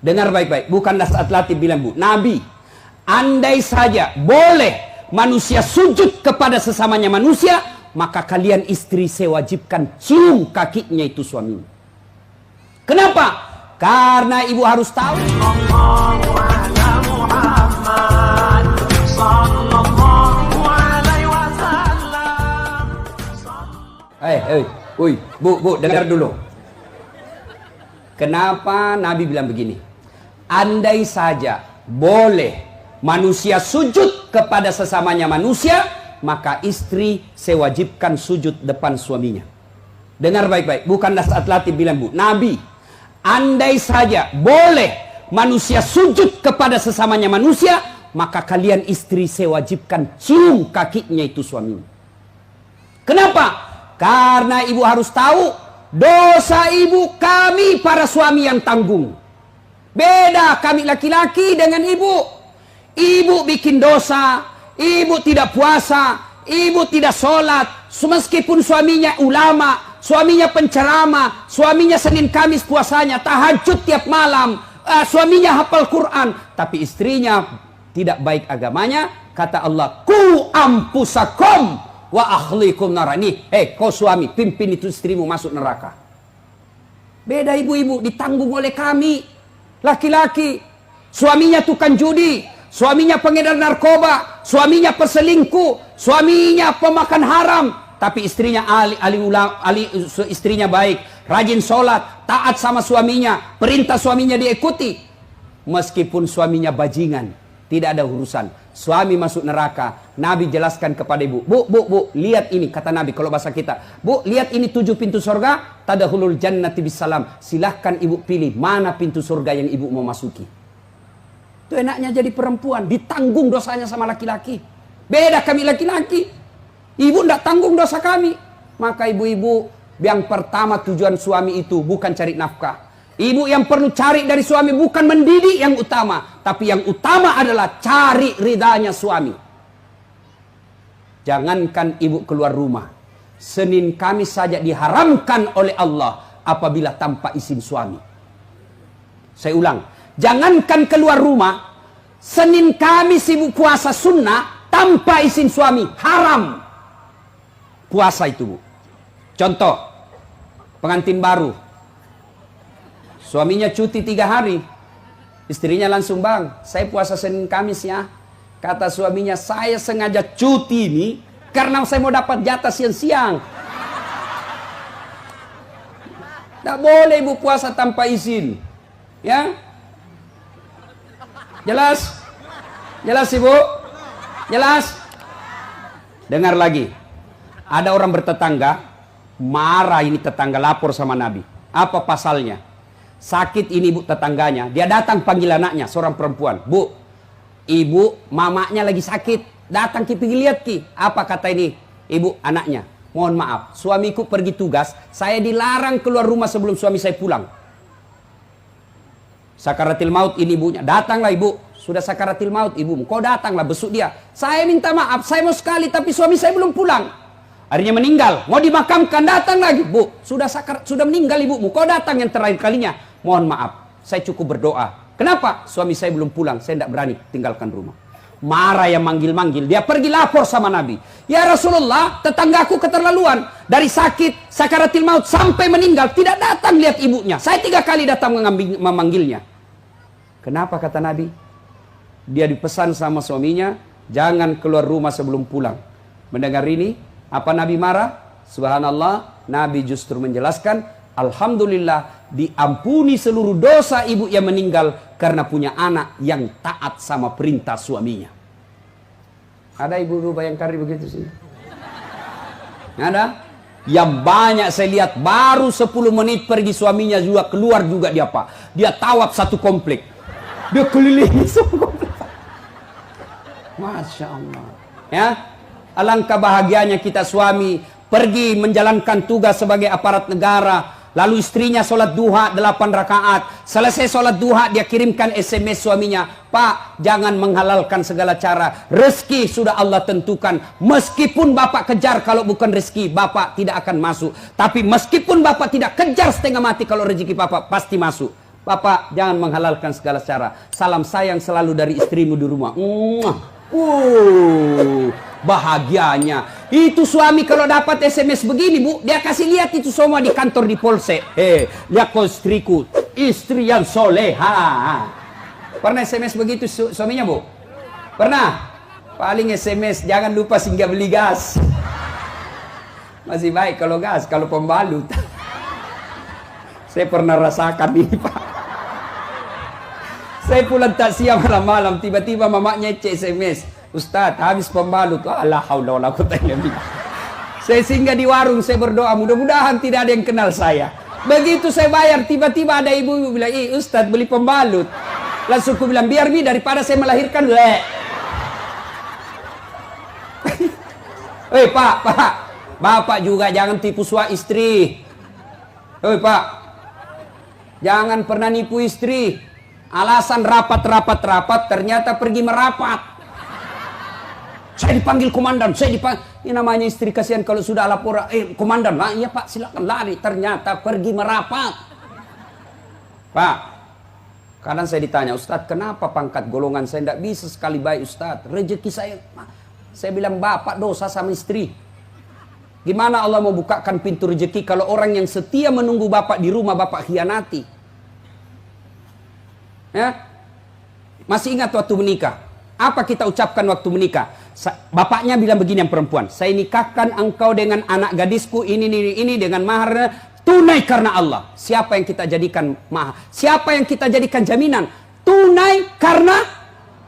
Dengar baik-baik, bukan Nas'at Latif bilang, Bu. Nabi, andai saja boleh manusia sujud kepada sesamanya manusia, maka kalian istri saya wajibkan cium kakinya itu suaminya. Kenapa? Karena ibu harus tahu. Bu, dengar dulu. Kenapa Nabi bilang begini? Andai saja boleh manusia sujud kepada sesamanya manusia, maka istri saya wajibkan sujud depan suaminya. Dengar baik-baik, bukan Nas'at Latif bilang, Bu. Nabi, andai saja boleh manusia sujud kepada sesamanya manusia, maka kalian istri saya wajibkan cium kakinya itu suaminya. Kenapa? Karena ibu harus tahu, dosa ibu kami para suami yang tanggung. Beda kami laki-laki dengan ibu. Ibu bikin dosa, ibu tidak puasa, ibu tidak sholat, meskipun suaminya ulama, suaminya penceramah, suaminya Senin Kamis puasanya, tahajud tiap malam, suaminya hafal Quran, tapi istrinya tidak baik agamanya. Kata Allah, ku ampusakum wa akhlikum narani. Kau suami, pimpin itu istrimu masuk neraka. Beda ibu-ibu, ditanggung oleh kami laki-laki. Suaminya tukang judi, suaminya pengedar narkoba, suaminya peselingkuh, suaminya pemakan haram, tapi istrinya istrinya baik, rajin sholat, taat sama suaminya, perintah suaminya diikuti. Meskipun suaminya bajingan, tidak ada urusan. Suami masuk neraka. Nabi jelaskan kepada ibu, Bu, lihat ini, kata Nabi kalau bahasa kita, Bu, lihat ini 7 pintu surga, tadkhulul jannati bisalam. Silahkan ibu pilih mana pintu surga yang ibu mau masuki. Itu enaknya jadi perempuan, ditanggung dosanya sama laki-laki. Beda kami laki-laki, ibu tidak tanggung dosa kami. Maka ibu-ibu, yang pertama tujuan suami itu bukan cari nafkah. Ibu yang perlu cari dari suami bukan mendidik yang utama, tapi yang utama adalah cari ridhanya suami. Jangankan ibu keluar rumah, Senin Kamis saja diharamkan oleh Allah apabila tanpa izin suami. Saya ulang, jangankan keluar rumah, Senin Kamis ibu puasa sunnah tanpa izin suami, haram puasa itu, Bu. Contoh, pengantin baru, suaminya cuti 3 hari, istrinya langsung, Bang, saya puasa Senin Kamis ya. Kata suaminya, saya sengaja cuti ini karena saya mau dapat jatah siang-siang. Tidak boleh ibu puasa tanpa izin, ya. Jelas? Jelas ibu? Jelas? Dengar lagi. Ada orang bertetangga, marah ini tetangga, lapor sama Nabi. Apa pasalnya? Sakit ini ibu tetangganya, dia datang panggil anaknya, seorang perempuan. Bu, ibu mamanya lagi sakit, datang pergi lihat ki. Apa kata ini ibu anaknya? Mohon maaf, suamiku pergi tugas, saya dilarang keluar rumah sebelum suami saya pulang. Sakaratil maut ini ibunya, datanglah ibu, sudah sakaratil maut ibumu, kau datanglah besuk dia. Saya minta maaf, saya mau sekali tapi suami saya belum pulang. Akhirnya meninggal, mau dimakamkan, datang lagi. Bu, sudah meninggal ibumu, kau datang yang terakhir kalinya. Mohon maaf, saya cukup berdoa. Kenapa? Suami saya belum pulang, saya tidak berani tinggalkan rumah. Marah yang manggil-manggil, dia pergi lapor sama Nabi. Ya Rasulullah, tetanggaku keterlaluan. Dari sakit, sakaratil maut sampai meninggal, tidak datang lihat ibunya. Saya 3 kali datang memanggilnya. Kenapa kata Nabi? Dia dipesan sama suaminya, jangan keluar rumah sebelum pulang. Mendengar ini, apa Nabi marah? Subhanallah, Nabi justru menjelaskan, alhamdulillah diampuni seluruh dosa ibu yang meninggal karena punya anak yang taat sama perintah suaminya. Ada ibu-ibu Bayangkari begitu sih? Ada? Yang banyak saya lihat baru 10 menit pergi suaminya juga keluar juga dia apa? Dia tawaf satu komplek. Dia kelilingi satu komplek. Masya Allah. Ya, alangkah bahagianya kita suami pergi menjalankan tugas sebagai aparat negara. Lalu istrinya sholat duha 8 rakaat. Selesai sholat duha dia kirimkan SMS suaminya. Pak, jangan menghalalkan segala cara. Rezeki sudah Allah tentukan. Meskipun bapak kejar kalau bukan rezeki, bapak tidak akan masuk. Tapi meskipun bapak tidak kejar setengah mati, kalau rezeki bapak pasti masuk. Bapak jangan menghalalkan segala cara. Salam sayang selalu dari istrimu di rumah. Bahagianya. Itu suami kalau dapat SMS begini, Bu, dia kasih lihat itu semua di kantor di polsek. Lihat kau istriku, istri yang soleha. Pernah SMS begitu suaminya, Bu? Pernah? Paling SMS, jangan lupa singgah beli gas. Masih baik kalau gas, kalau pembalut. Saya pernah rasakan ini, Pak. Saya pulang tak siang malam-malam, tiba-tiba mamanya cek SMS. Ustadz, habis pembalut. La haula wala quwwata illa billah. Saya singgah di warung, saya berdoa, mudah-mudahan tidak ada yang kenal saya. Begitu saya bayar, tiba-tiba ada ibu bilang, Ustadz beli pembalut. Langsung aku bilang, biar daripada saya melahirkan. Pak, Bapak juga jangan tipu suami istri. Pak, jangan pernah nipu istri. Alasan rapat, ternyata pergi merapat. Saya dipanggil komandan, ini namanya istri kasihan kalau sudah lapor, komandan, iya Pak, silakan lari. Ternyata pergi merapat. Pak, kadang saya ditanya, Ustadz, kenapa pangkat golongan saya tidak bisa sekali baik, Ustadz? Rezeki saya bilang, Bapak dosa sama istri. Gimana Allah mau bukakan pintu rezeki kalau orang yang setia menunggu Bapak di rumah Bapak khianati? Ya? Masih ingat waktu menikah? Apa kita ucapkan waktu menikah? Bapaknya bilang begini yang perempuan, saya nikahkan engkau dengan anak gadisku ini dengan mahar tunai karena Allah. Siapa yang kita jadikan mahar? Siapa yang kita jadikan jaminan? Tunai karena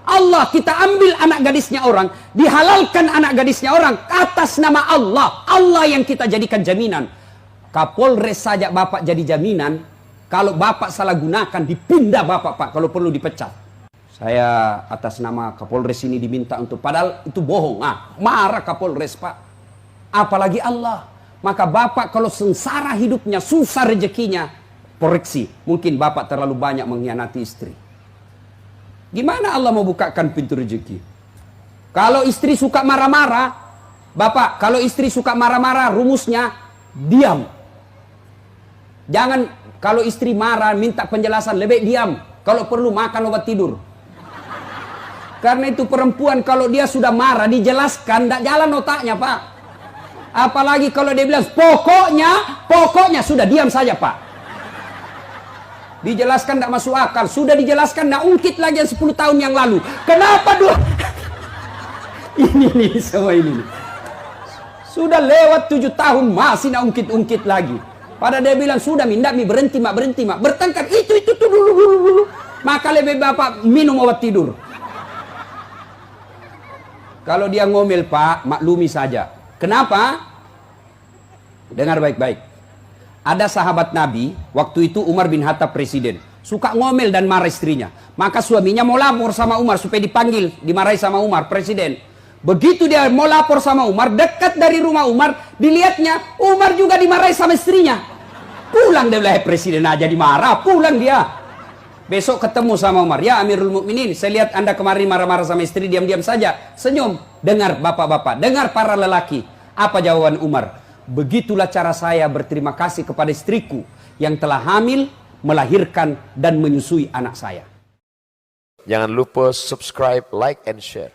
Allah. Kita ambil anak gadisnya orang, dihalalkan anak gadisnya orang atas nama Allah. Allah yang kita jadikan jaminan. Kapolres saja Bapak jadi jaminan. Kalau Bapak salah gunakan, dipindah Bapak, Pak. Kalau perlu dipecat. Saya atas nama Kapolres ini diminta untuk, padahal itu bohong. Marah Kapolres, Pak. Apalagi Allah. Maka Bapak kalau sengsara hidupnya, susah rezekinya, koreksi. Mungkin Bapak terlalu banyak mengkhianati istri. Gimana Allah mau bukakan pintu rezeki? Kalau istri suka marah-marah, Bapak, kalau istri suka marah-marah, rumusnya diam. Jangan, kalau istri marah, minta penjelasan, lebih diam. Kalau perlu makan obat tidur. Karena itu perempuan kalau dia sudah marah, dijelaskan, tidak jalan otaknya, Pak. Apalagi kalau dia bilang, pokoknya, sudah diam saja, Pak. Dijelaskan tidak masuk akal. Sudah dijelaskan tidak ungkit lagi yang 10 tahun yang lalu. Kenapa dulu? ini semua ini. Sudah lewat 7 tahun masih tidak ungkit-ungkit lagi. Pada dia bilang sudah berhenti mak. Bertengkar itu dulu. Maka lebih Bapak minum obat tidur. Kalau dia ngomel, Pak, maklumi saja. Kenapa? Dengar baik-baik. Ada sahabat Nabi, waktu itu Umar bin Khattab presiden, suka ngomel dan marah istrinya. Maka suaminya mau lapor sama Umar supaya dipanggil, dimarahi sama Umar, presiden. Begitu dia mau lapor sama Umar, dekat dari rumah Umar, dilihatnya Umar juga dimarahi sama istrinya. Pulang dia bilang, presiden aja dimarah, pulang dia. Besok ketemu sama Umar, ya Amirul Mukminin, saya lihat Anda kemarin marah-marah sama istri, diam-diam saja, senyum. Dengar bapak-bapak, dengar para lelaki. Apa jawaban Umar? Begitulah cara saya berterima kasih kepada istriku yang telah hamil, melahirkan, dan menyusui anak saya. Jangan lupa subscribe, like, and share.